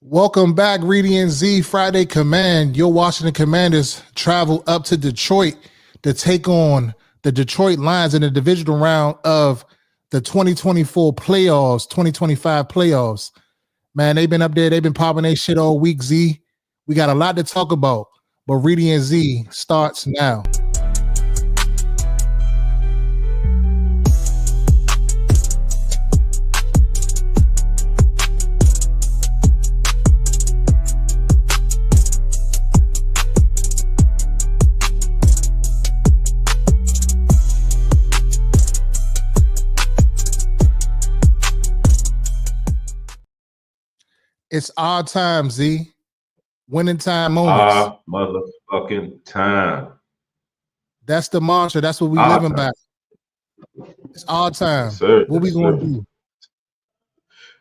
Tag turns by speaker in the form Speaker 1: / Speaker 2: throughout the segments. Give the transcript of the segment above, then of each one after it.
Speaker 1: Welcome back, Reedie Zee, Friday Command. Your Washington Commanders travel up to Detroit to take on the Detroit Lions in the divisional round of the 2024 playoffs, 2025 playoffs. Man, they've been up there. They've been popping their shit all week, Z. We got a lot to talk about, but Reedie Zee starts now. It's our time, Z. Winning time moments.
Speaker 2: Our motherfucking time.
Speaker 1: That's the mantra. That's what we living by. It's our time.
Speaker 2: Yes, sir.
Speaker 1: What we gonna do?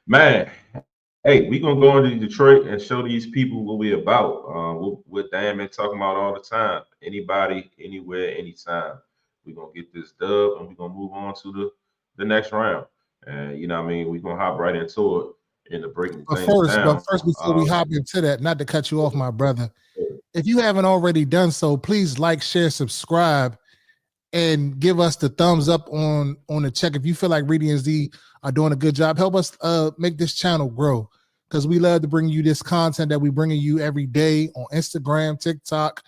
Speaker 2: Man, hey, we gonna go into Detroit and show these people what we about. What Dan been talking about all the time. Anybody, anywhere, anytime. We gonna get this dub and we gonna move on to the next round. And you know what I mean? We gonna hop right into it. But
Speaker 1: first, before we hop into that, not to cut you off, my brother, if you haven't already done so, please like, share, subscribe, and give us the thumbs up on the check. If you feel like Reedie Zee are doing a good job, help us make this channel grow, because we love to bring you this content that we bringing you every day on Instagram, TikTok,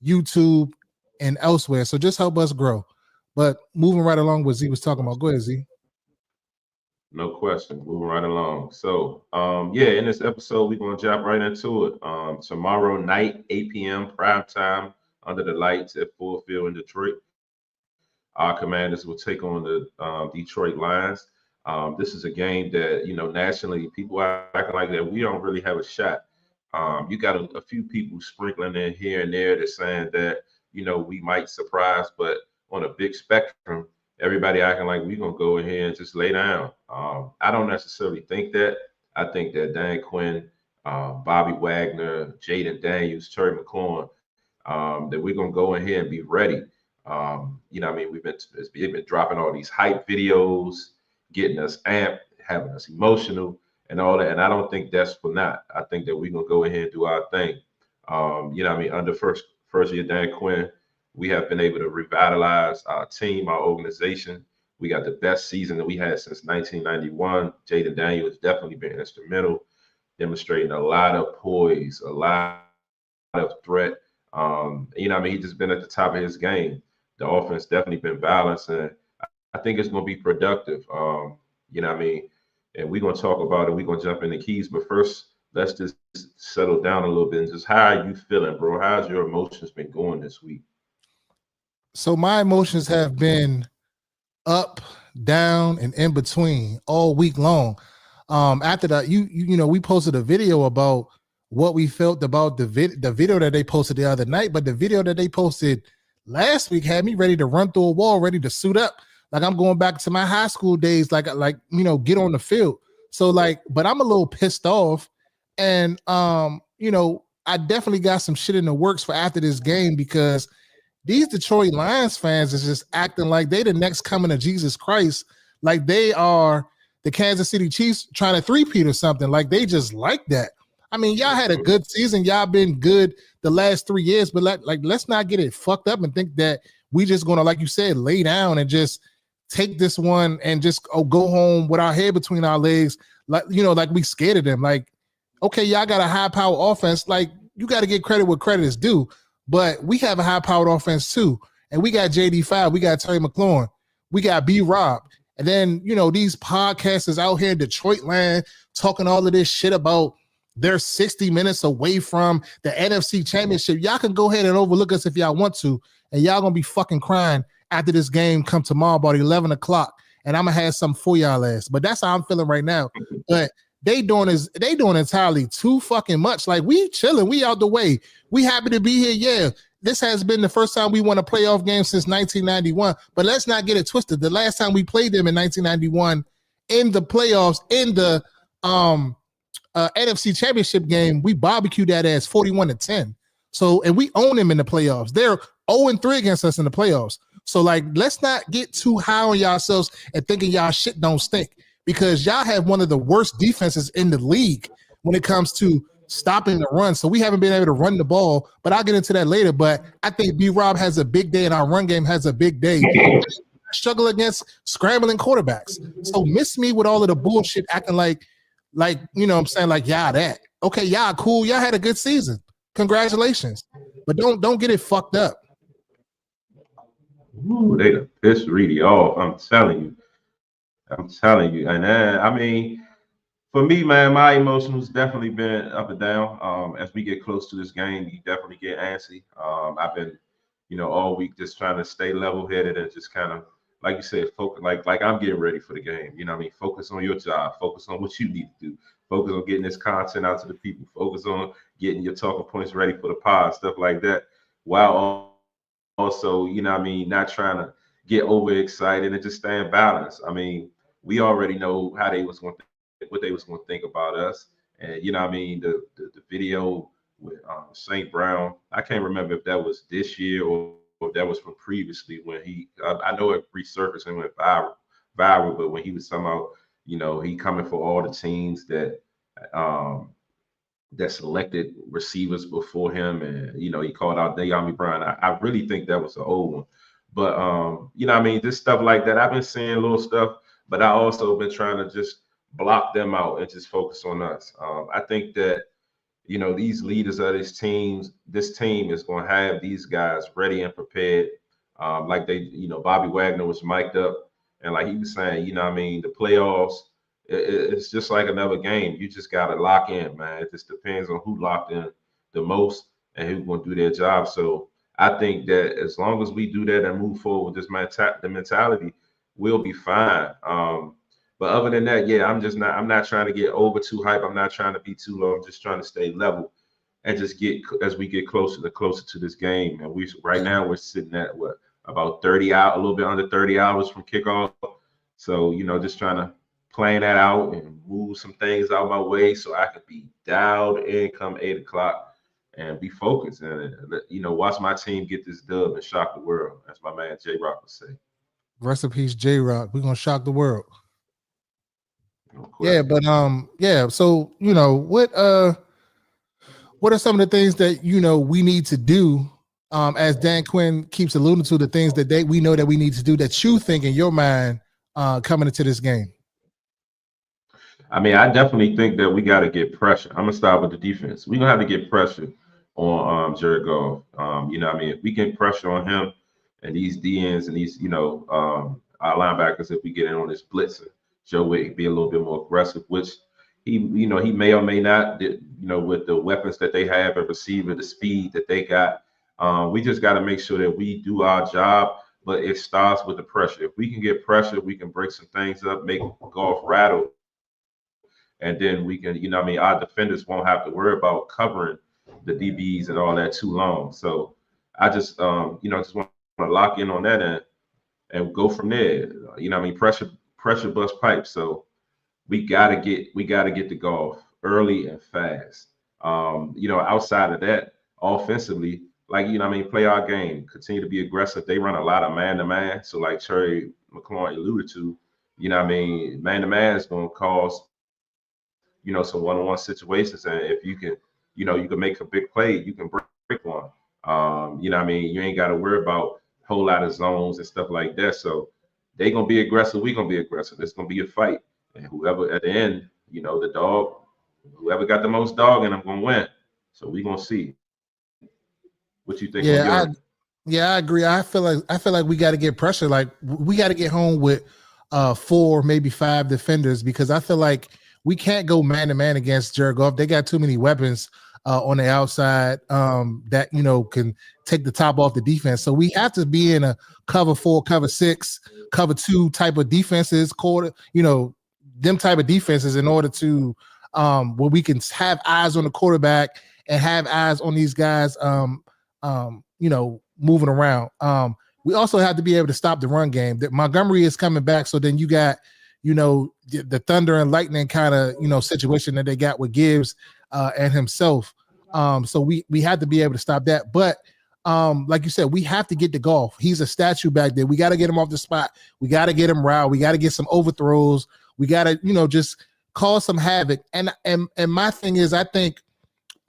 Speaker 1: YouTube, and elsewhere. So just help us grow. But moving right along what Z was talking about. Go ahead, Z.
Speaker 2: No question. Moving right along. So, in this episode, we're going to jump right into it. Tomorrow night, 8 p.m. prime time, under the lights at Full Field in Detroit. Our Commanders will take on the Detroit Lions. This is a game that, nationally, people are acting like that we don't really have a shot. You got a few people sprinkling in here and there that's saying that, we might surprise, but on a big spectrum, everybody acting like we're going to go ahead and just lay down. I don't necessarily think that. I think that Dan Quinn, Bobby Wagner, Jaden Daniels, Terry McLaurin, that we're going to go in here and be ready. We've been dropping all these hype videos, getting us amped, having us emotional and all that. And I don't think that's for naught. I think that we're going to go ahead and do our thing. Under first year Dan Quinn, we have been able to revitalize our team, our organization. We got the best season that we had since 1991. Jaden Daniels has definitely been instrumental, demonstrating a lot of poise, a lot of threat. He's just been at the top of his game. The offense definitely been balanced, and I think it's going to be productive. And we're going to talk about it. We're going to jump into keys. But first, let's just settle down a little bit. And just how are you feeling, bro? How's your emotions been going this week?
Speaker 1: So my emotions have been up, down, and in between all week long. After that, we posted a video about what we felt about the video that they posted the other night, but the video that they posted last week had me ready to run through a wall, ready to suit up. Like I'm going back to my high school days, like get on the field. So but I'm a little pissed off, and I definitely got some shit in the works for after this game, because these Detroit Lions fans is just acting like they the next coming of Jesus Christ, like they are the Kansas City Chiefs trying to three-peat or something. Like they just like that. I mean, y'all had a good season. Y'all been good the last 3 years, but let's not get it fucked up and think that we just gonna, like you said, lay down and just take this one and just go home with our head between our legs, like we scared of them. Like, okay, y'all got a high-powered offense. Like, you got to get credit where credit is due. But we have a high-powered offense too. And we got JD5, we got Terry McLaurin, we got B-Rob. And then, these podcasters out here in Detroit land talking all of this shit about they're 60 minutes away from the NFC Championship. Y'all can go ahead and overlook us if y'all want to. And y'all going to be fucking crying after this game come tomorrow about 11 o'clock. And I'm going to have something for y'all ass. But that's how I'm feeling right now. But they doing entirely too fucking much. Like, we chilling, we out the way. We happy to be here. Yeah, this has been the first time we won a playoff game since 1991. But let's not get it twisted. The last time we played them in 1991 in the playoffs, in the NFC Championship game, we barbecued that ass 41-10. So, and we own them in the playoffs. They're 0-3 against us in the playoffs. So, let's not get too high on yourselves and thinking y'all shit don't stink. because y'all have one of the worst defenses in the league when it comes to stopping the run. So we haven't been able to run the ball, but I'll get into that later. But I think B-Rob has a big day and our run game has a big day. Struggle against scrambling quarterbacks. So miss me with all of the bullshit acting like you know what I'm saying, like y'all that. Okay, y'all cool. Y'all had a good season. Congratulations. But don't get it fucked up.
Speaker 2: Ooh, they done pissed Reedie off. I'm telling you. And I mean, for me, man, my emotions definitely been up and down. As we get close to this game, you definitely get antsy. I've been, all week just trying to stay level-headed and just kind of, like you said, focus. Like I'm getting ready for the game. You know what I mean? Focus on your job. Focus on what you need to do. Focus on getting this content out to the people. Focus on getting your talking points ready for the pod, stuff like that. While also, not trying to get overexcited and just staying balanced. I mean, we already know how they was going to, what they was going to think about us, and the video with St. Brown. I can't remember if that was this year or if that was from previously when I know it resurfaced and went viral, but when he was somehow, he coming for all the teams that that selected receivers before him, and he called out De'Ami Brown. I really think that was an old one, but just stuff like that. I've been seeing little stuff, but I also been trying to just block them out and just focus on us. I think that these leaders of this team is going to have these guys ready and prepared, like they, Bobby Wagner was mic'd up, and like he was saying, the playoffs. It's just like another game. You just got to lock in, man. It just depends on who locked in the most and who's going to do their job. So I think that as long as we do that and move forward with this the mentality, we'll be fine. But other than that, yeah, I'm not trying to get over too hype. I'm not trying to be too low. I'm just trying to stay level and just as we get closer to this game. And right now we're sitting at about 30 hours, a little bit under 30 hours from kickoff. So, just trying to plan that out and move some things out my way so I could be dialed in come 8 o'clock and be focused and watch my team get this dub and shock the world. That's my man J Rock would say.
Speaker 1: Rest in peace, J Rock. We're gonna shock the world. Yeah, but yeah. So what are some of the things that we need to do? As Dan Quinn keeps alluding to, the things that we know that we need to do that you think in your mind coming into this game.
Speaker 2: I mean, I definitely think that we got to get pressure. I'm gonna start with the defense. We're gonna have to get pressure on Jared Goff. If we get pressure on him and these DNs and these, our linebackers, if we get in on this blitzing, Joe Wick be a little bit more aggressive, which he may or may not, with the weapons that they have at receiver, the speed that they got. We just got to make sure that we do our job, but it starts with the pressure. If we can get pressure, we can break some things up, make Goff rattle. And then we can, our defenders won't have to worry about covering the DBs and all that too long. So I just, just want to lock in on that and go from there. Pressure bust pipe. So we gotta get the Goff early and fast. Outside of that, offensively, play our game, continue to be aggressive. They run a lot of man-to-man. So like Terry McLaurin alluded to, man-to-man is gonna cause some one-on-one situations, and if you can, you can make a big play, you can break one. You ain't got to worry about a whole lot of zones and stuff like that. So they gonna be aggressive, we gonna be aggressive. It's gonna be a fight, and whoever at the end, the dog, whoever got the most dog, and I'm gonna win. So we gonna see. What you think?
Speaker 1: I agree. I feel like we got to get pressure. Like we got to get home with 4, maybe 5 defenders, because I feel like we can't go man-to-man against Jared Goff. They got too many weapons on the outside that, can take the top off the defense. So we have to be in a cover 4, cover 6, cover 2 type of defenses, them type of defenses in order to where we can have eyes on the quarterback and have eyes on these guys, moving around. We also have to be able to stop the run game. That Montgomery is coming back, so then you got the thunder and lightning kind of situation that they got with Gibbs and himself. So we had to be able to stop that. But like you said, we have to get the Goff. He's a statue back there. We got to get him off the spot. We got to get him riled. We got to get some overthrows. We got to, just cause some havoc. And my thing is, I think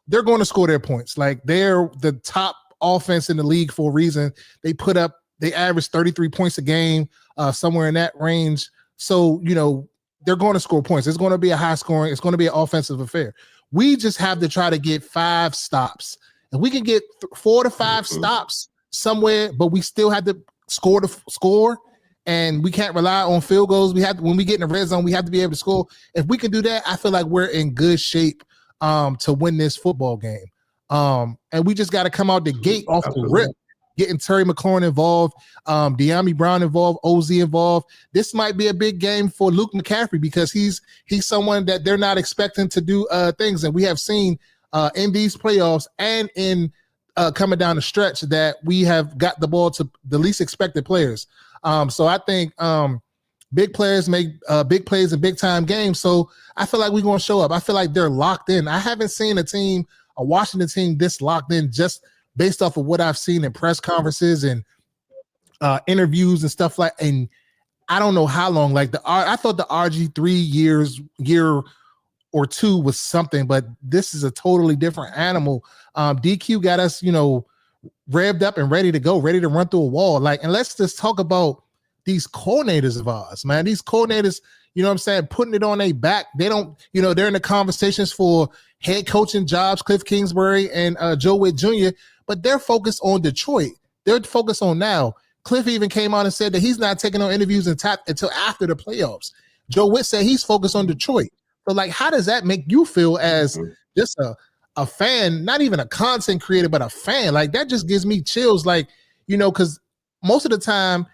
Speaker 1: they're going to score their points. Like, they're the top offense in the league for a reason. They average 33 points a game, somewhere in that range. So, they're going to score points. It's going to be a high scoring. It's going to be an offensive affair. We just have to try to get 5 stops. If we can get 4 to 5 stops somewhere, but we still have to score, and we can't rely on field goals. When we get in the red zone, we have to be able to score. If we can do that, I feel like we're in good shape to win this football game. And we just got to come out the gate off the rip, getting Terry McLaurin involved, De'Ami Brown involved, OZ involved. This might be a big game for Luke McCaffrey because he's someone that they're not expecting to do things. And we have seen in these playoffs and in coming down the stretch that we have got the ball to the least expected players. So I think big players make big plays in big time games. So I feel like we're going to show up. I feel like they're locked in. I haven't seen a Washington team this locked in just based off of what I've seen in press conferences and interviews and stuff like. And I don't know how long. Like I thought the RG3 year or 2 was something, but this is a totally different animal. DQ got us, revved up and ready to go, ready to run through a wall. Like, and let's just talk about these coordinators of ours, man. These coordinators, putting it on their back. They don't, they're in the conversations for head coaching jobs, Cliff Kingsbury and Joe Witt Jr., but they're focused on Detroit. They're focused on now. Cliff even came out and said that he's not taking on interviews until after the playoffs. Joe Witt said he's focused on Detroit. So, like, how does that make you feel as just a fan, not even a content creator, but a fan? Like, that just gives me chills. Like, because most of the time,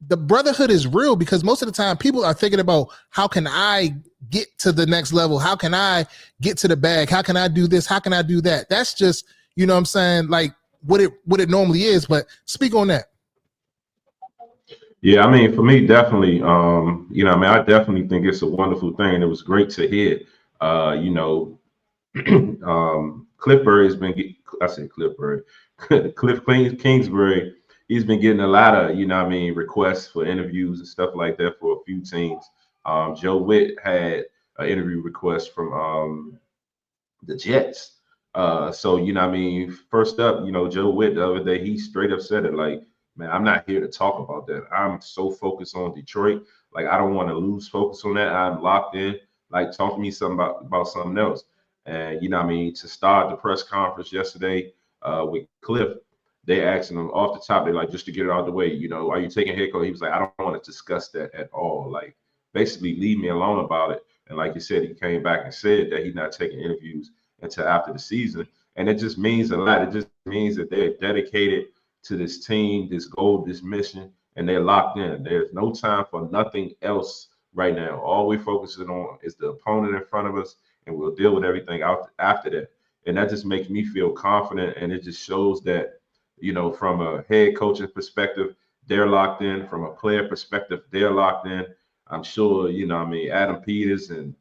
Speaker 1: the brotherhood is real because most of the time people are thinking about how can I get to the next level? How can I get to the bag? How can I do this? How can I do that? That's just, like what it normally is. But speak on that.
Speaker 2: Yeah, I mean, for me, definitely, I definitely think it's a wonderful thing. It was great to hear, Cliffbury has been, I said Cliffbury, Cliff Kingsbury, he's been getting a lot of, requests for interviews and stuff like that for a few teams. Joe Witt had an interview request from the Jets. So, first up, Joe Witt the other day, he straight up said it like, man, I'm not here to talk about that. I'm so focused on Detroit. Like, I don't want to lose focus on that. I'm locked in. Like, talk to me about something else. And, to start the press conference yesterday with Cliff, they asking him off the top, they're like, just to get it out of the way, are you taking head coach? He was like, I don't want to discuss that at all. Like, basically leave me alone about it. And like you said, he came back and said that he's not taking interviews until after the season. And it just means a lot. It just means that they're dedicated to this team, this goal, this mission, and they're locked in. There's no time for nothing else right now. All we're focusing on is the opponent in front of us, and we'll deal with everything out after that. And that just makes me feel confident, and it just shows that, from a head coaching perspective, they're locked in. From a player perspective, they're locked in. I'm sure, Adam Peters and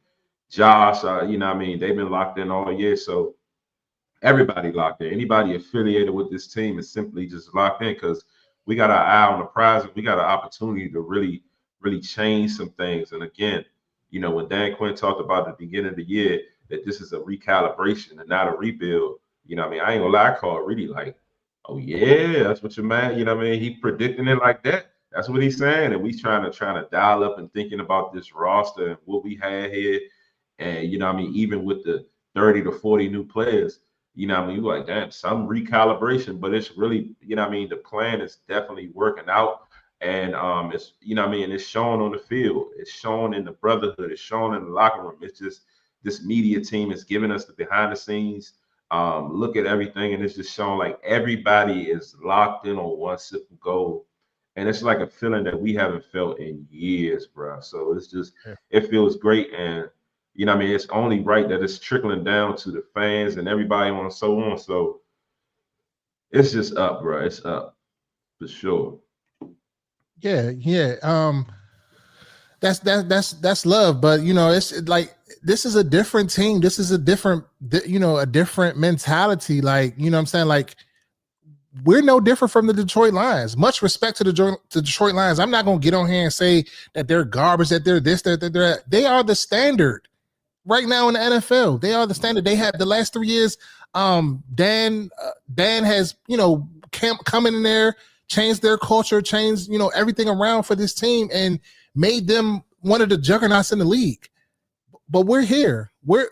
Speaker 2: Josh, they've been locked in all year. So everybody locked in. Anybody affiliated with this team is simply just locked in because we got our eye on the prize and we got an opportunity to really, really change some things. And again, when Dan Quinn talked about at the beginning of the year that this is a recalibration and not a rebuild, I ain't gonna lie, I call Reedie like, oh yeah, that's what your man, he predicting it like that. That's what he's saying. And we trying to dial up and thinking about this roster and what we had here. And even with the 30 to 40 new players, you're like, damn, some recalibration, but it's really, the plan is definitely working out. And it's, it's shown on the field. It's shown in the brotherhood. It's shown in the locker room. It's just this media team is giving us the behind the scenes look at everything. And it's just shown like everybody is locked in on one simple goal. And it's like a feeling that we haven't felt in years, bro. So it's just, it feels great. And it's only right that it's trickling down to the fans and everybody and so on. So it's just up, bro. It's up for sure.
Speaker 1: Yeah. That's love. But it's like this is a different team. This is a different, a different mentality. Like, I'm saying? Like, we're no different from the Detroit Lions. Much respect to the Detroit Lions. I'm not going to get on here and say that they're garbage, that they're this, that they're that. They are the standard right now in the NFL. They are the standard. They have the last 3 years. Dan has, come in there, changed their culture, changed, everything around for this team and made them one of the juggernauts in the league. But we're here. We're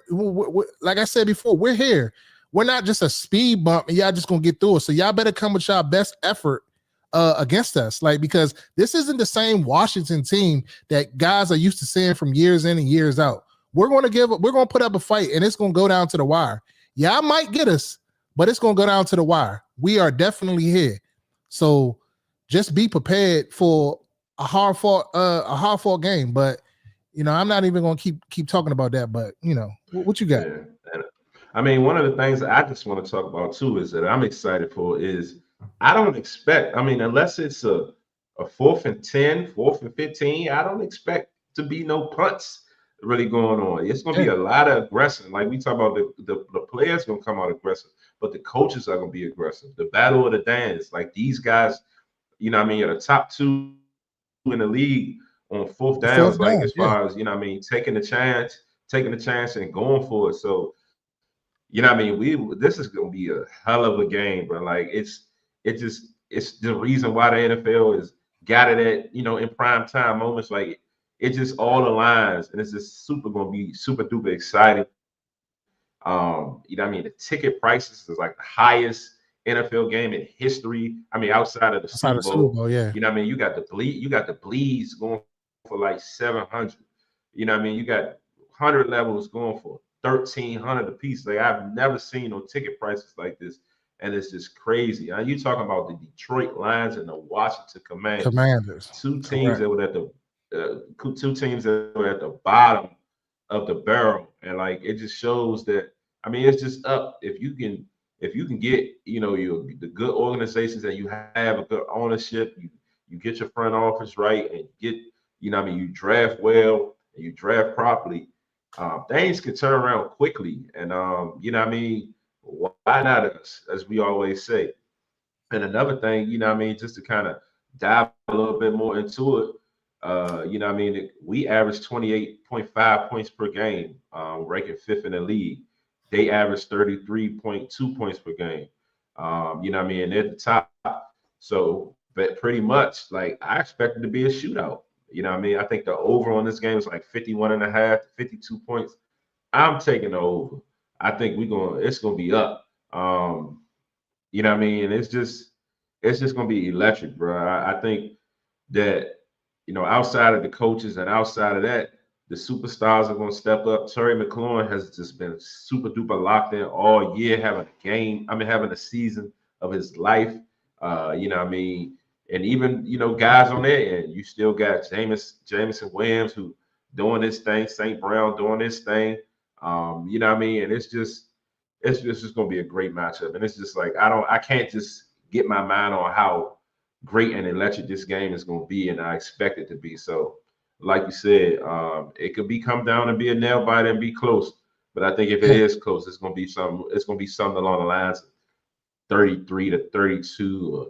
Speaker 1: like I said before, we're here. We're not just a speed bump and y'all just going to get through it. So y'all better come with y'all best effort against us. Because this isn't the same Washington team that guys are used to seeing from years in and years out. We're going to put up a fight and it's going to go down to the wire. Y'all might get us, but it's going to go down to the wire. We are definitely here. So just be prepared for a hard fought game. But, I'm not even going to keep talking about that, but what you got?
Speaker 2: Yeah. I mean, one of the things I just want to talk about too is that I'm excited for is I don't expect, unless it's a 4th and 10, 4th and 15, I don't expect to be no punts really going on. It's going to be a lot of aggressive. Like we talk about the players going to come out aggressive, but the coaches are going to be aggressive. The battle of the dance, like these guys, are the top 2 in the league on 4th downs, as far as, taking the chance and going for it. So, this is going to be a hell of a game, bro. Like it's the reason why the NFL is got it at, in prime time moments. Like it just all aligns and it's just going to be super duper exciting. The ticket prices is like the highest NFL game in history. Outside of the Super Bowl,
Speaker 1: yeah.
Speaker 2: You got the bleeds going for like 700. You got 100 levels going for 1,300 a piece. Like I've never seen no ticket prices like this, and it's just crazy. You talking about the Detroit Lions and the Washington Commanders. Two teams that were at the bottom of the barrel, and like it just shows that. It's just up if you can get the good organizations that you have a good ownership. You get your front office right and get you draft well and you draft properly. Things can turn around quickly, and why not us, as we always say. And another thing, just to kind of dive a little bit more into it, we average 28.5 points per game, ranking 5th in the league. They average 33.2 points per game. They're at the top. So, but pretty much, like I expect it to be a shootout. I think the over on this game is like 51.5 to 52 points. I'm taking the over. I think it's gonna be up. It's just gonna be electric, bro. I think that outside of the coaches and outside of that, the superstars are gonna step up. Terry McLaurin has just been super duper locked in all year, having a season of his life. And even, guys on there, and you still got Jameson Williams who doing this thing, St. Brown doing this thing. And it's just going to be a great matchup. And it's just like, I can't just get my mind on how great and electric this game is going to be. And I expect it to be. So like you said, it could come down and be a nail biter and be close. But I think if it is close, it's going to be something along the lines of 33 to 32 or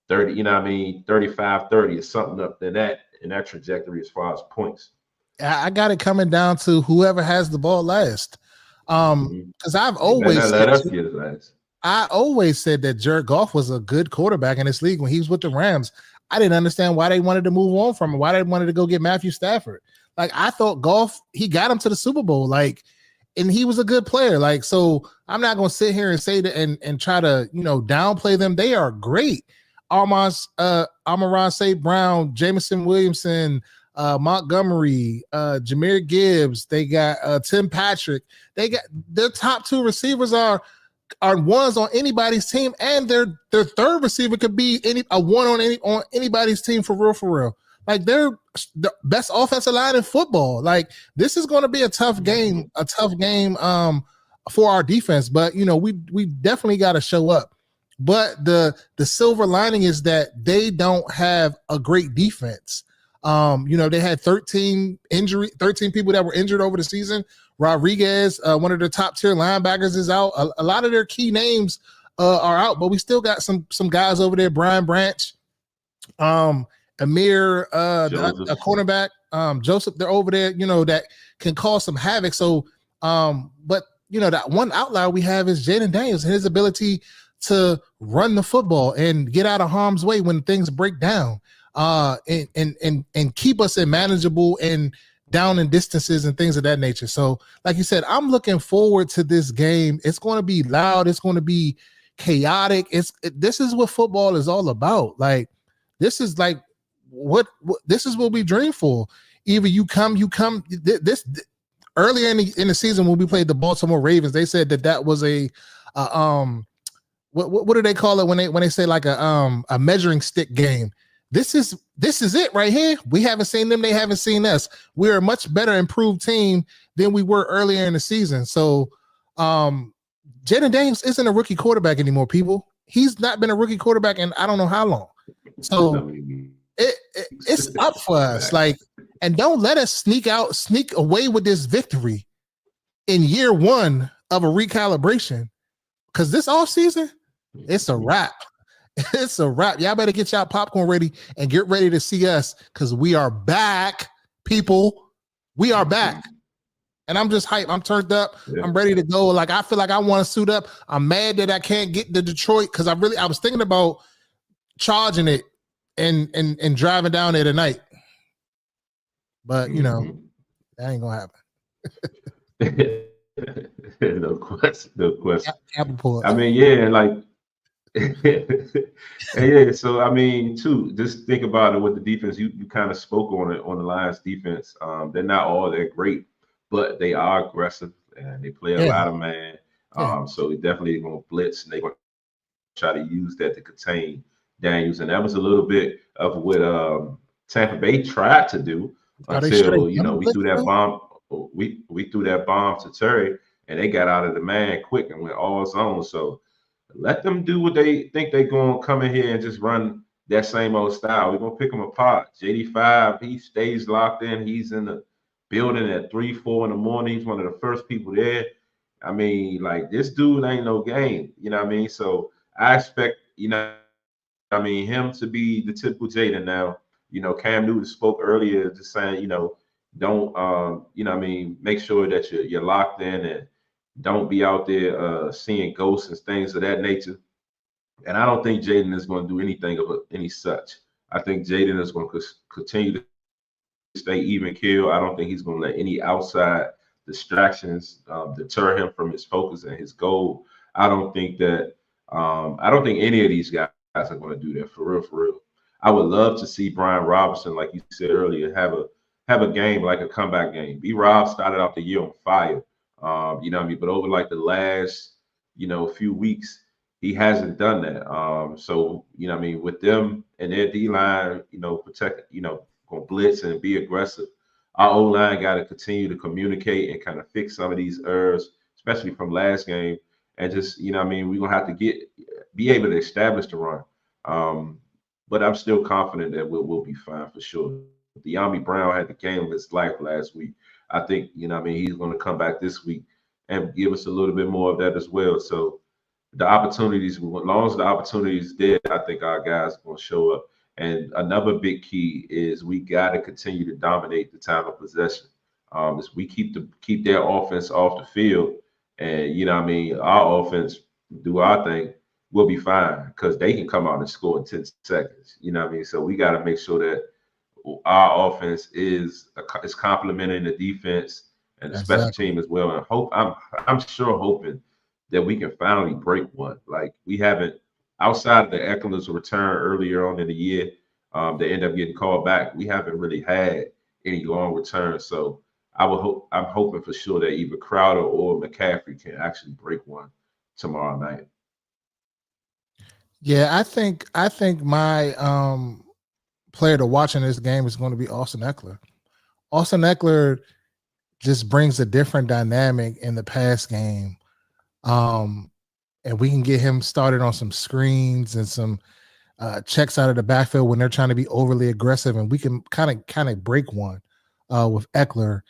Speaker 2: 30, 35, 30 or something up in that trajectory as far as points.
Speaker 1: I got it coming down to whoever has the ball last. Because I've always said that Jared Goff was a good quarterback in this league when he was with the Rams. I didn't understand why they wanted to move on from him, why they wanted to go get Matthew Stafford. Like I thought Goff, he got him to the Super Bowl, and he was a good player. So I'm not gonna sit here and say that and try to downplay them. They are great. Amon-Ra St. Brown, Jameson Williamson, Montgomery, Jahmyr Gibbs. They got Tim Patrick. They got their top 2 receivers are ones on anybody's team, and their third receiver could be a one on anybody's team for real. Like they're the best offensive line in football. Like this is going to be a tough game for our defense. But we definitely got to show up. But the silver lining is that they don't have a great defense. They had 13 people that were injured over the season. Rodriguez, one of their top tier linebackers, is out. A lot of their key names are out, but we still got some guys over there. Brian Branch, Amir, a cornerback, Joseph. They're over there, that can cause some havoc. So, but that one outlier we have is Jaden Daniels and his ability to run the football and get out of harm's way when things break down, and keep us in manageable and down in distances and things of that nature. So, like you said, I'm looking forward to this game. It's going to be loud. It's going to be chaotic. This is what football is all about. Like, this is like what this is what we dream for. Either you come. This earlier in the season when we played the Baltimore Ravens, they said that was a what do they call it when they say like a measuring stick game. This is it right here. We haven't seen them. They haven't seen us. We're a much better improved team than we were earlier in the season. So Jaden Daniels isn't a rookie quarterback anymore, people. He's not been a rookie quarterback in I don't know how long. So it's up for us. Like, and don't let us sneak away with this victory in year one of a recalibration. Because this offseason, it's a wrap. It's a wrap. Y'all better get y'all popcorn ready and get ready to see us because we are back, people. We are back. And I'm just hyped. I'm turned up. Yeah. I'm ready to go. Like, I feel like I want to suit up. I'm mad that I can't get to Detroit because I was thinking about charging it and driving down there tonight. But, that ain't going to happen.
Speaker 2: No question.
Speaker 1: Apple
Speaker 2: I mean, yeah, like, yeah. So I mean, too, just think about it with the defense. You kind of spoke on it on the Lions defense. They're not all that great, but they are aggressive and they play a lot of man. So they definitely going to blitz and they're going to try to use that to contain Daniels. And that was a little bit of what Tampa Bay tried to do until we threw that bomb. We threw that bomb to Terry, and they got out of the man quick and went all zone. So let them do what they think they're going to come in here and just run that same old style. We're going to pick them apart. JD5, he stays locked in. He's in the building at 3, 4 in the morning. He's one of the first people there. I mean, like, this dude ain't no game. You know what I mean? So I expect, him to be the typical Jaden now. Cam Newton spoke earlier just saying, don't, make sure that you're locked in and don't be out there seeing ghosts and things of that nature. And I don't think Jaden is going to do anything of any such. I think Jaden is going to continue to stay even keel. I don't think he's going to let any outside distractions deter him from his focus and his goal. I don't think any of these guys are going to do that for real. I would love to see Brian Robinson, like you said earlier, have a game like a comeback game. B-Rob started out the year on fire. But over like the last, few weeks, he hasn't done that. So, with them and their D-line, protect, going to blitz and be aggressive. Our O-line got to continue to communicate and kind of fix some of these errors, especially from last game. And just, we're going to have to be able to establish the run. But I'm still confident that we'll be fine for sure. De'Ami Brown had the game of his life last week. I think, he's going to come back this week and give us a little bit more of that as well. So the opportunities, as long as the opportunities there, I think our guys are going to show up. And another big key is we got to continue to dominate the time of possession. As we keep their offense off the field, and our offense do our thing, we'll be fine because they can come out and score in 10 seconds. So we got to make sure that our offense is complementing the defense and the special team as well. And I'm sure hoping that we can finally break one. Like, we haven't, outside of the Eckler's return earlier on in the year, they end up getting called back. We haven't really had any long returns. So I'm hoping for sure that either Crowder or McCaffrey can actually break one tomorrow night.
Speaker 1: Yeah, I think my player to watch in this game is going to be Austin Eckler. Austin Eckler just brings a different dynamic in the pass game. And we can get him started on some screens and some checks out of the backfield when they're trying to be overly aggressive, and we can kind of break one with Eckler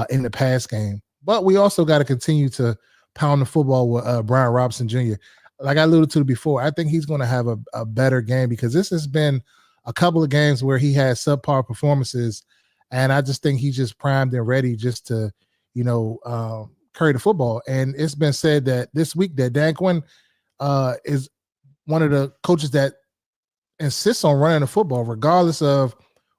Speaker 1: in the pass game. But we also got to continue to pound the football with Brian Robinson Jr. like I alluded to before, I think he's going to have a better game because this has been a couple of games where he had subpar performances, and I just think he's just primed and ready just to, carry the football. And it's been said that this week that Dan Quinn is one of the coaches that insists on running the football, regardless of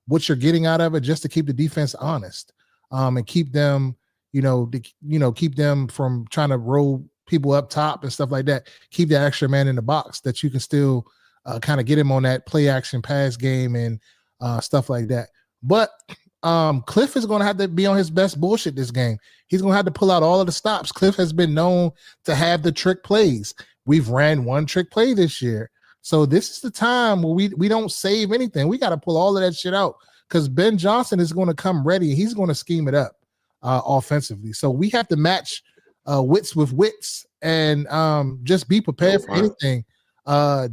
Speaker 1: what you're getting out of it, just to keep the defense honest, and keep them, keep them from trying to roll people up top and stuff like that. Keep that extra man in the box that you can still kind of get him on that play action pass game and stuff like that. But Cliff is going to have to be on his best bullshit this game. He's going to have to pull out all of the stops. Cliff has been known to have the trick plays. We've ran one trick play this year. So this is the time where we don't save anything. We got to pull all of that shit out because Ben Johnson is going to come ready. He's going to scheme it up offensively. So we have to match wits with wits and just be prepared for anything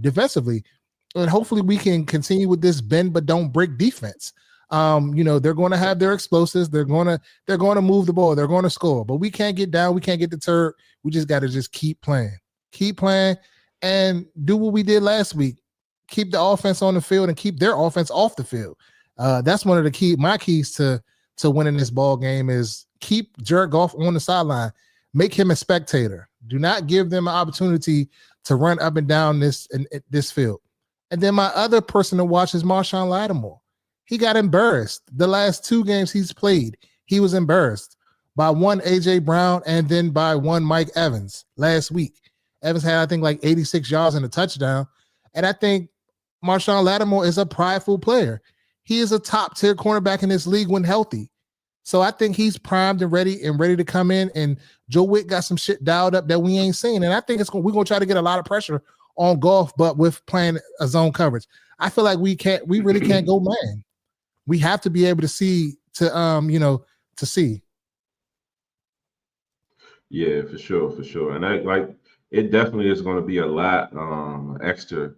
Speaker 1: defensively. And hopefully we can continue with this bend but don't break defense. They're going to have their explosives. They're going to move the ball. They're going to score. But we can't get down. We can't get deterred. We just got to just keep playing. Keep playing and do what we did last week. Keep the offense on the field and keep their offense off the field. That's one of the my keys to winning this ball game is keep Jared Goff on the sideline. Make him a spectator. Do not give them an opportunity to run up and down this field. And then my other person to watch is Marshawn Lattimore. He got embarrassed. The last 2 games he's played, he was embarrassed by one A.J. Brown and then by one Mike Evans last week. Evans had, I think, like 86 yards and a touchdown. And I think Marshawn Lattimore is a prideful player. He is a top-tier cornerback in this league when healthy. So I think he's primed and ready to come in. And Joe Witt got some shit dialed up that we ain't seen. And I think we're going to try to get a lot of pressure on Goff, but with playing a zone coverage. I feel like we really can't go man. We have to be able to see to see.
Speaker 2: Yeah, for sure. And it definitely is going to be a lot extra,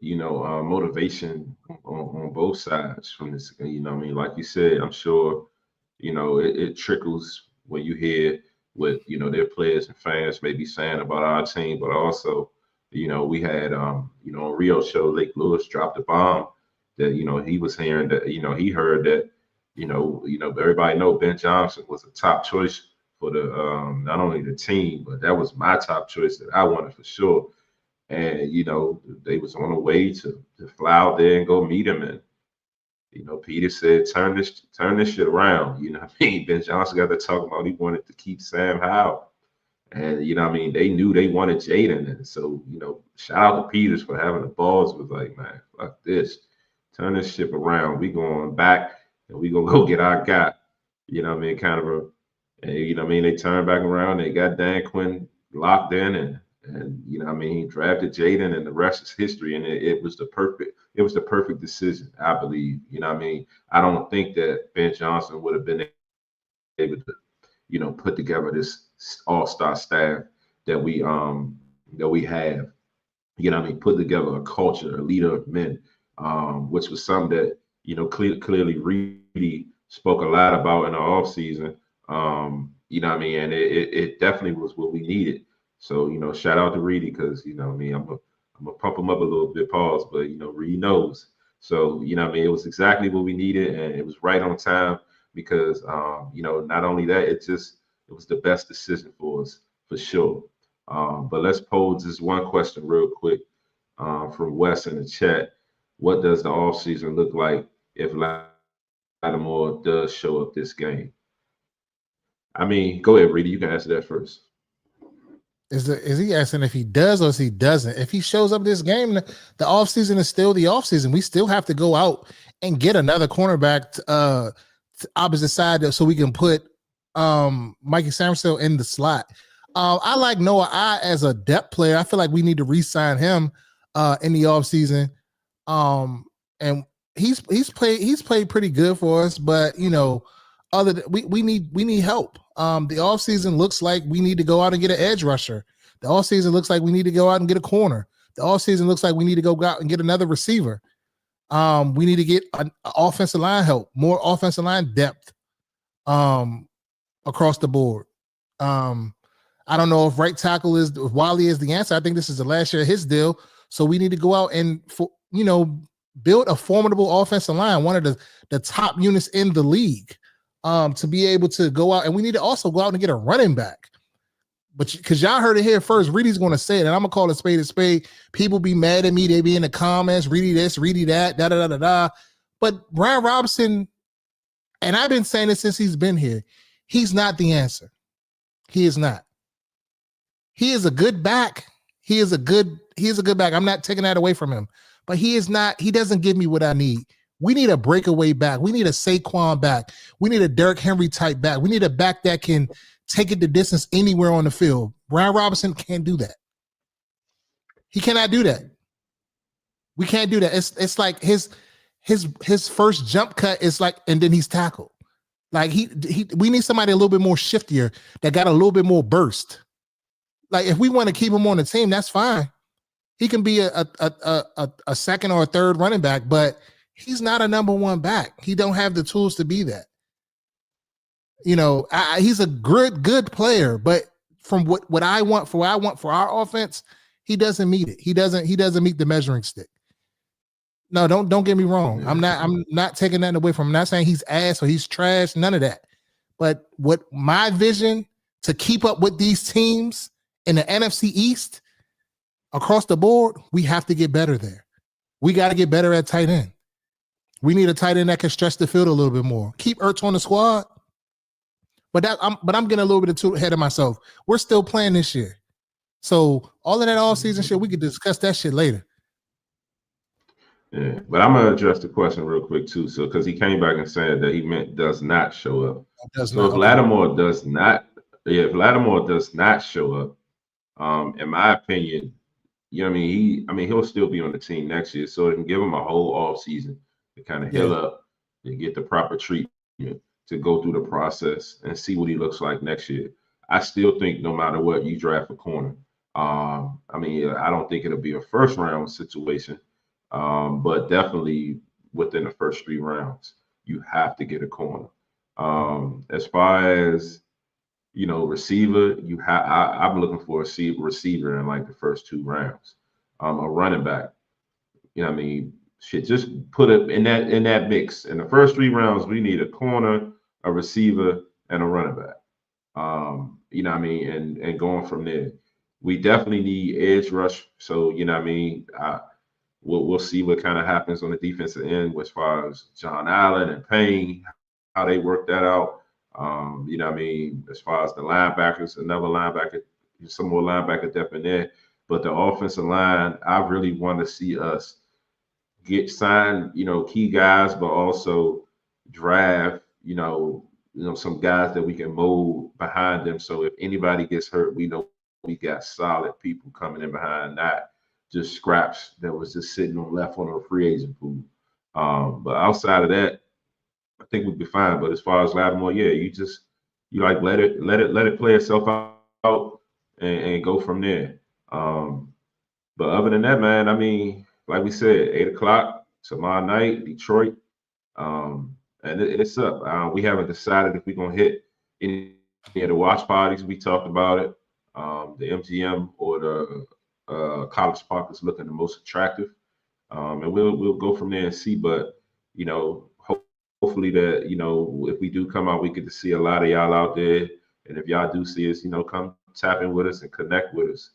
Speaker 2: motivation on both sides from this. Like you said, I'm sure, it trickles when you hear what, their players and fans may be saying about our team, but also, we had, on Rio show, Lake Lewis dropped a bomb that, he was hearing that, he heard that, everybody know Ben Johnson was a top choice for the not only the team, but that was my top choice that I wanted for sure. And they was on the way to fly out there and go meet him. And Peter said, turn this shit around. Ben Johnson got to talk about he wanted to keep Sam Howell. And they knew they wanted Jaden. And so, shout out to Peters for having the balls was like, man, fuck this. Turn this ship around. We going back and we gonna go get our guy. Kind of a. And they turned back around. They got Dan Quinn locked in, and he drafted Jaden, and the rest is history. And it was the perfect decision, I believe. I don't think that Ben Johnson would have been able to, put together this all-star staff that we have. Put together a culture, a leader of men, which was something that clearly Reedie spoke a lot about in the offseason. And it definitely was what we needed. So, shout out to Reedie because, I'm gonna pump him up a little bit, pause, but Reedie knows. So, it was exactly what we needed and it was right on time because not only that, it was the best decision for us for sure. But let's pose this one question real quick from Wes in the chat. What does the offseason look like if Lattimore does show up this game? Go ahead, Reedie. You can answer that first.
Speaker 1: Is he asking if he does or if he doesn't? If he shows up this game, the offseason is still the offseason. We still have to go out and get another cornerback to opposite side so we can put Mikey Samuel in the slot. I like Noah I as a depth player. I feel like we need to re-sign him in the offseason. And he's played pretty good for us, but we need help. The offseason looks like we need to go out and get an edge rusher. The offseason looks like we need to go out and get a corner. The offseason looks like we need to go out and get another receiver. We need to get an offensive line help, more offensive line depth across the board. I don't know if right tackle if Wally is the answer. I think this is the last year of his deal. So we need to go out and, build a formidable offensive line, one of the top units in the league, to be able to go out. And we need to also go out and get a running back. But because y'all heard it here first, Reedie's going to say it, and I'm going to call it spade a spade. People be mad at me. They be in the comments, Reedie this, Reedie that, da-da-da-da-da. But Brian Robinson, and I've been saying this since he's been here, he's not the answer. He is not. He is a good back. He is a good back. I'm not taking that away from him. But he is not, he doesn't give me what I need. We need a breakaway back. We need a Saquon back. We need a Derrick Henry type back. We need a back that can take it the distance anywhere on the field. Brian Robinson can't do that. He cannot do that. We can't do that. It's like his first jump cut is like, and then he's tackled. Like we need somebody a little bit more shiftier that got a little bit more burst. Like if we want to keep him on the team, that's fine. He can be a second or a third running back, but he's not a number one back. He don't have the tools to be that. He's a good player, but from what I want for our offense, he doesn't meet it. He doesn't meet the measuring stick. No, don't get me wrong. I'm not taking that away from him. I'm not saying he's ass or he's trash, none of that. But what my vision to keep up with these teams in the NFC East across the board, we have to get better there. We got to get better at tight end. We need a tight end that can stretch the field a little bit more. Keep Ertz on the squad. But I'm getting a little bit ahead of myself. We're still playing this year. So all of that all-season shit, we could discuss that shit later.
Speaker 2: Yeah, but I'm gonna address the question real quick too. So because he came back and said that he meant does not show up. If Lattimore does not show up, in my opinion, he'll still be on the team next year. So it can give him a whole off season to kind of heal up and get the proper treatment to go through the process and see what he looks like next year. I still think no matter what, you draft a corner. I don't think it'll be a first round situation, but definitely within the first 3 rounds, you have to get a corner. As far as receiver, I'm looking for a receiver in like the first 2 rounds. A running back, just put it in that mix. In the first 3 rounds, we need a corner, a receiver, and a running back. And going from there. We definitely need edge rush. So, we'll see what kind of happens on the defensive end as far as John Allen and Payne, how they work that out. As far as the linebackers, another linebacker, some more linebacker depth in there. But the offensive line, I really want to see us get signed, key guys, but also draft, some guys that we can mold behind them. So if anybody gets hurt, we know we got solid people coming in behind, not just scraps that was just sitting left on a free agent pool. But outside of that, I think we'll be fine. But as far as Lattimore, you let it play itself out and go from there. But other than that, man, like we said, 8:00 tomorrow night, Detroit. And it's up. We haven't decided if we're gonna hit any of the watch parties. We talked about it. The MGM or the College Park is looking the most attractive, and we'll go from there and see. But hopefully that if we do come out, we get to see a lot of y'all out there. And if y'all do see us, come tap in with us and connect with us.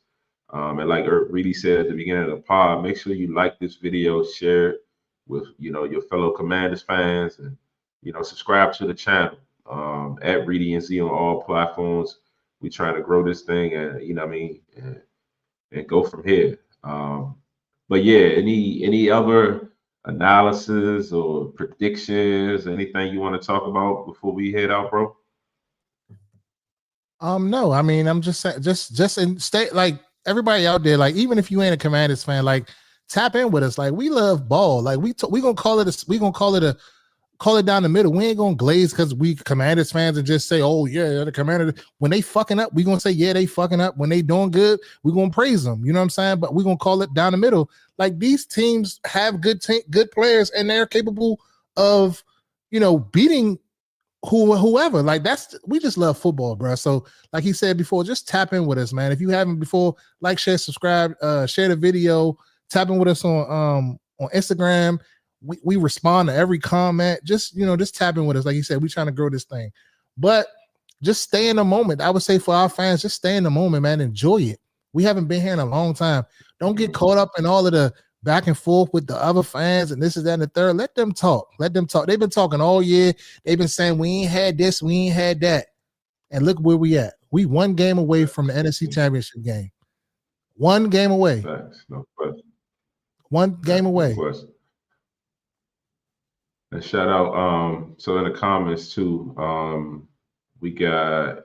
Speaker 2: And like Reedie said at the beginning of the pod, make sure you like this video, share it with your fellow Commanders fans, and subscribe to the channel at Reedie Zee on all platforms. We trying to grow this thing, and and go from here. But yeah, any other analysis or predictions, anything you want to talk about before we head out, bro?
Speaker 1: No, I'm just saying, just in state, like everybody out there, like even if you ain't a Commanders fan, like tap in with us. Like we love ball. Like we gonna call it down the middle. We ain't gonna glaze because we Commanders fans and just say, oh yeah, the Commanders. When they fucking up, we gonna say, yeah, they fucking up. When they doing good, we gonna praise them. You know what I'm saying? But we gonna call it down the middle. Like these teams have good players and they're capable of, beating whoever. Like we just love football, bro. So like he said before, just tap in with us, man. If you haven't before, like, share, subscribe, share the video, tap in with us on Instagram. We respond to every comment. Just just tap in with us. Like you said, we trying to grow this thing. But just stay in the moment. I would say for our fans, just stay in the moment, man. Enjoy it. We haven't been here in a long time. Don't get caught up in all of the back and forth with the other fans and this is that and the third. Let them talk. Let them talk. They've been talking all year. They've been saying we ain't had this, we ain't had that. And look where we at. We one game away from the NFC Championship game. One game away.
Speaker 2: Thanks. No question.
Speaker 1: One game away.
Speaker 2: No question. And shout out, so in the comments too, we got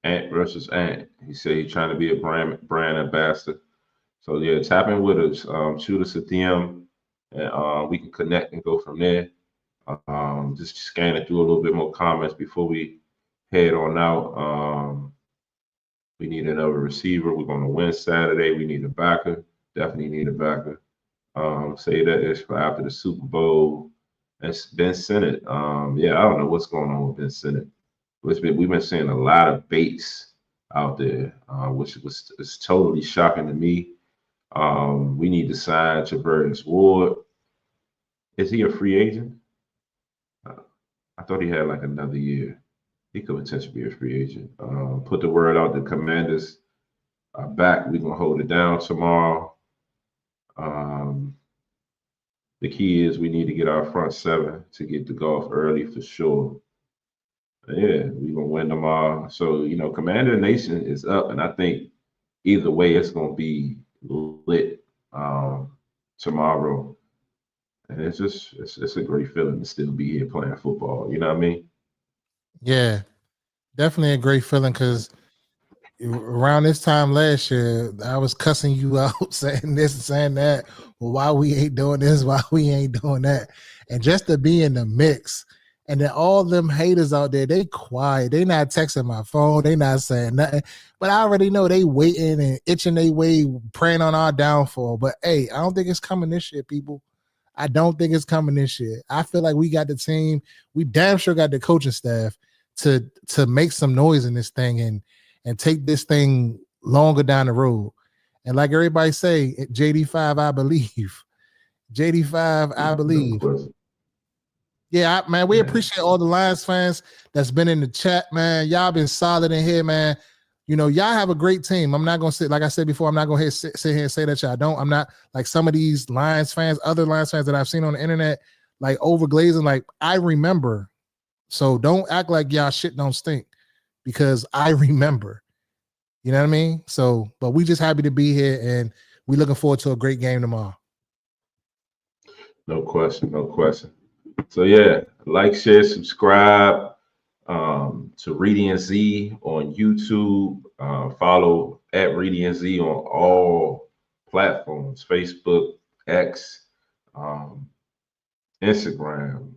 Speaker 2: Ant versus Ant. He said he's trying to be a brand ambassador. So yeah, tap in with us, shoot us a DM, and we can connect and go from there. Just scanning through a little bit more comments before we head on out. We need another receiver. We're going to win Saturday. We need a backer. Definitely need a backer. Say that it's for after the Super Bowl. It's Ben Sinnott. Yeah, I don't know what's going on with Ben Sinnott. We've been seeing a lot of baits out there, which is totally shocking to me. We need to sign Javarius Ward. Is he a free agent? I thought he had like another year. He could potentially be a free agent. Put the word out. The Commanders are back. We're gonna hold it down tomorrow. The key is we need to get our front seven to get to Goff early for sure. Yeah, we're gonna win tomorrow. So Commander Nation is up, and I think either way it's gonna be lit tomorrow. And it's a great feeling to still be here playing football. You know what I mean?
Speaker 1: Yeah, definitely a great feeling because around this time last year, I was cussing you out, saying this and saying that. Well, why we ain't doing this? Why we ain't doing that? And just to be in the mix, and then all them haters out there, they quiet. They not texting my phone. They not saying nothing. But I already know they waiting and itching their way, praying on our downfall. But hey, I don't think it's coming this year, people. I don't think it's coming this year. I feel like we got the team. We damn sure got the coaching staff to make some noise in this thing and take this thing longer down the road. And like everybody say, JD5, I believe. JD5, I believe. Yeah, man, we appreciate all the Lions fans that's been in the chat, man. Y'all been solid in here, man. Y'all have a great team. I'm not going to sit, like I said before, I'm not going to sit here and say that y'all don't. I'm not like some of these Lions fans, other Lions fans that I've seen on the internet, like overglazing. Like, I remember. So don't act like y'all shit don't stink because I remember. You know what I mean? So, but we just happy to be here and we looking forward to a great game tomorrow.
Speaker 2: No question. No question. So yeah, like, share, subscribe to Reedie Zee on YouTube. Follow at Reedie Zee on all platforms: Facebook, X, Instagram,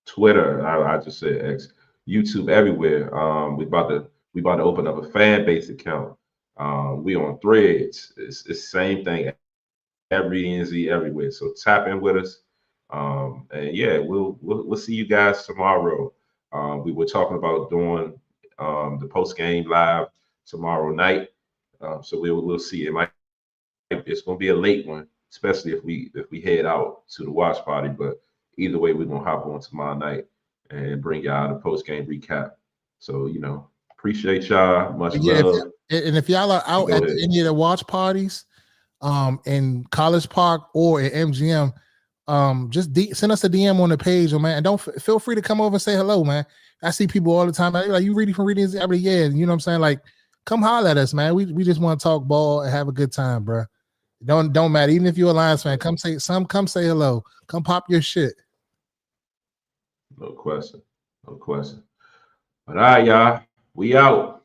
Speaker 2: Twitter. I just said X, YouTube, everywhere. We about to open up a fan base account. We on Threads. It's the same thing at Reedie Zee everywhere. So tap in with us. And yeah, we'll see you guys tomorrow. We were talking about doing the post game live tomorrow night. So we'll see. It's gonna be a late one, especially if we head out to the watch party. But either way, we're gonna hop on tomorrow night and bring y'all the post game recap. So appreciate y'all. Much love.
Speaker 1: If y'all are out at any of the watch parties, in College Park or at MGM, just send us a DM on the page, man. And don't feel free to come over and say hello, man. I see people all the time. Like, you reading from Reedie Zee every year, you know what I'm saying? Like, come holler at us, man. We just want to talk ball and have a good time, bro. Don't matter. Even if you're a Lions fan, come say hello. Come pop your shit.
Speaker 2: No question. But all right, y'all. We out.